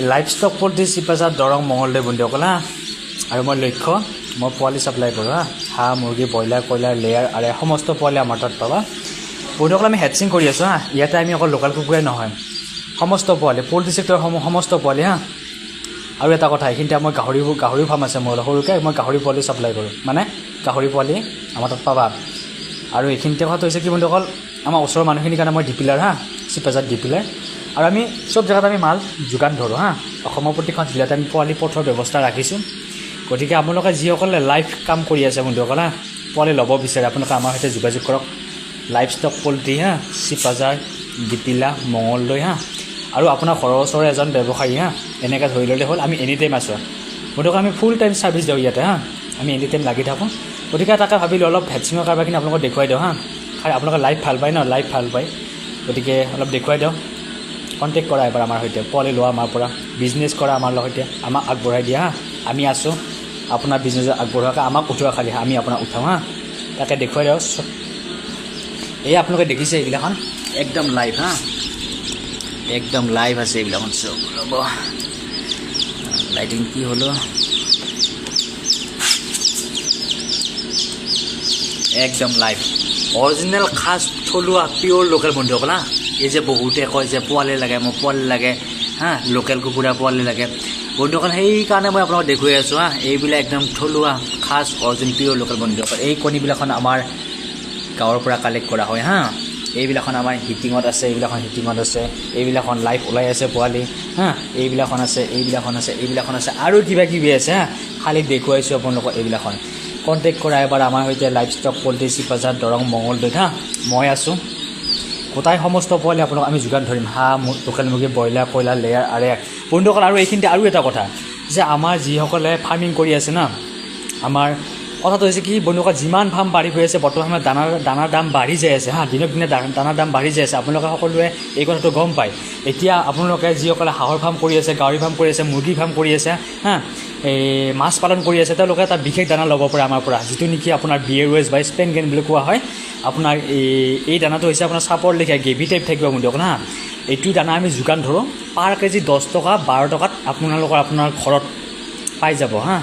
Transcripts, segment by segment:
live stock পলিটি চিপাঝাৰ দৰং মঙলদৈ বন্ধুসকল হা আৰু মই লক্ষ্য মই পোৱালি ছাপ্লাই কৰোঁ হা হাঁহ মুৰ্গী ব্ৰইলাৰ কয়লাৰ লেয়াৰ আৰু সমস্ত পোৱালি আমাৰ তাত পাবা বন্ধুসকল আমি হেডচিং কৰি আছোঁ হা ইয়াতে আমি অকল লোকেল কুকুৰাই নহয় সমস্ত পোৱালি পলিটি চেক্টৰ সমস্ত পোৱালি হা আৰু এটা কথা এইখিনিতে মই গাহৰি ফাৰ্ম আছে মোৰ সৰুকৈ মই গাহৰি পোৱালি ছাপ্লাই কৰোঁ মানে গাহৰি পোৱালি আমাৰ তাত পাবা আৰু এইখিনিতে কথাটো হৈছে কি বন্ধুসকল আমাৰ ওচৰৰ মানুহখিনিৰ কাৰণে মই ডিপিলাৰ হা চিপাঝাৰ ডিপিলাৰ আৰু আমি চব জেগাত আমি মাল যোগান ধৰোঁ হা অসমৰ প্ৰতিখন জিলাতে আমি পোৱালি পঠোৱাৰ ব্যৱস্থা ৰাখিছোঁ গতিকে আপোনালোকে যিসকলে লাইভ কাম কৰি আছে বন্ধুসকল হা পোৱালি ল'ব বিচাৰে আপোনালোকে আমাৰ সৈতে যোগাযোগ কৰক লাইভ ষ্টক পলিটি হা চিপাঝাৰ ডিপিলা মঙলদৈ হা আৰু আপোনাৰ ঘৰৰ ওচৰৰ এজন ব্যৱসায়ী হা এনেকৈ ধৰি ল'লে হ'ল আমি এনি টাইম আছোঁ গতিকে আমি ফুল টাইম ছাৰ্ভিচ দিওঁ ইয়াতে হা আমি এনি টাইম লাগি থাকোঁ গতিকে তাকে ভাবিলোঁ অলপ ভেকচিনৰ কাৰোবাৰখিনি আপোনালোকক দেখুৱাই দিওঁ হা খালি আপোনালোকে লাইভ ভাল পায় ন লাইভ ভাল পায় গতিকে অলপ দেখুৱাই দিওঁ কণ্টেক্ট কৰা এবাৰ আমাৰ সৈতে পোৱালি লোৱা আমাৰ পৰা বিজনেছ কৰা আমাৰ সৈতে আমাক আগবঢ়াই দিয়া হা আমি আছোঁ আপোনাৰ বিজনেছ আগবঢ়োৱাকৈ আমাক উঠোৱা খালি আমি আপোনাক উঠাওঁ হা তাকে দেখুৱাই দিওঁ এই আপোনালোকে দেখিছে এইবিলাখন একদম লাইভ হা একদম লাইভ আছে এইবিলাখন চব ৰ'ব লাইটিং কি হ'লো একদম লাইভ অৰিজিনেল খাচ থলুৱা পিয়'ৰ লোকেল বন্ধুসকল হা এই যে বহুতে কয় যে পোৱালি লাগে মোক পোৱালি লাগে হা লোকেল কুকুৰা পোৱালি লাগে বন্ধুসকল সেইকাৰণে মই আপোনালোকক দেখুৱাই আছোঁ হা এইবিলাক একদম থলুৱা খাচ অৰিজিনেল পিয়'ৰ লোকেল বন্ধুসকল এই কণীবিলাখন আমাৰ গাঁৱৰ পৰা কালেক্ট কৰা হয় হা এইবিলাখন আমাৰ হিটিঙত আছে এইবিলাখন আছে এইবিলাখন লাইভ ওলাই আছে পোৱালি হা এইবিলাখন আছে আৰু কিবা কিবি আছে হা খালি দেখুৱাইছোঁ আপোনালোকক এইবিলাখন কণ্টেক্ট কৰা এবাৰ আমাৰ সৈতে লাইভ ষ্টক পলিটি চিপাঝাৰ দৰং মঙলদৈত হা মই আছোঁ গোটাই সমস্ত পোৱালি আপোনালোক আমি যোগান ধৰিম হাঁহ লোকেল মুৰ্গী ব্ৰইলাৰ কয়লাৰ লেয়াৰ আৰু বন্ধুসকল আৰু এইখিনিতে আৰু এটা কথা যে আমাৰ যিসকলে ফাৰ্মিং কৰি আছে না আমাৰ কথাটো হৈছে কি বন্ধুসকল যিমান ফাৰ্ম বাঢ়ি গৈ আছে বৰ্তমান সময়ত দানাৰ দাম বাঢ়ি যাই আছে হা দিনক দিনে দানাৰ দাম বাঢ়ি যাই আছে আপোনালোকে সকলোৱে এই কথাটো গম পায় এতিয়া আপোনালোকে যিসকলে হাঁহৰ ফাৰ্ম কৰি আছে গাহৰি ফাৰ্ম কৰি আছে মুৰ্গী ফাৰ্ম কৰি আছে হা এই মাছ পালন কৰি আছে তেওঁলোকে এটা বিশেষ দানা ল'ব পাৰে আমাৰ পৰা যিটো নেকি আপোনাৰ BROS বা স্পেনগেন বুলি কোৱা হয় আপোনাৰ এই দানাটো হৈছে আপোনাৰ চাপৰ লেখীয়া গ্ৰেভি টাইপ থাকিব বন্ধুসকল হা এইটো দানা আমি যোগান ধৰোঁ পাৰ কেজি 10 টকা 12 টকাত আপোনালোকৰ আপোনাৰ ঘৰত পাই যাব হা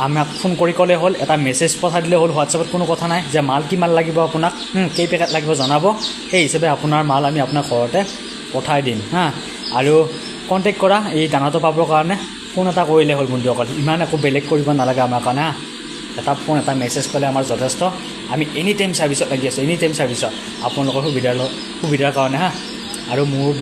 আমাক ফোন কৰি ক'লে হ'ল এটা মেছেজ পঠাই দিলে হ'ল হোৱাটছএপত কোনো কথা নাই যে মাল কিমান লাগিব আপোনাক কেই পেকেট লাগিব জনাব সেই হিচাপে আপোনাৰ মাল আমি আপোনাৰ ঘৰতে পঠাই দিম হা আৰু কণ্টেক্ট কৰা এই দানাটো পাবৰ কাৰণে ফোন এটা কৰিলে হ'ল বন্ধুসকল ইমান একো বেলেগ কৰিব নালাগে আমাৰ কাৰণে হা এটা ফোন এটা মেছেজ কৰিলে আমাৰ যথেষ্ট আমি এনি টাইম ছাৰ্ভিচত লাগি আছোঁ এনি টাইম ছাৰ্ভিচত আপোনালোকৰ সুবিধাৰ কাৰণে হা আৰু মোৰ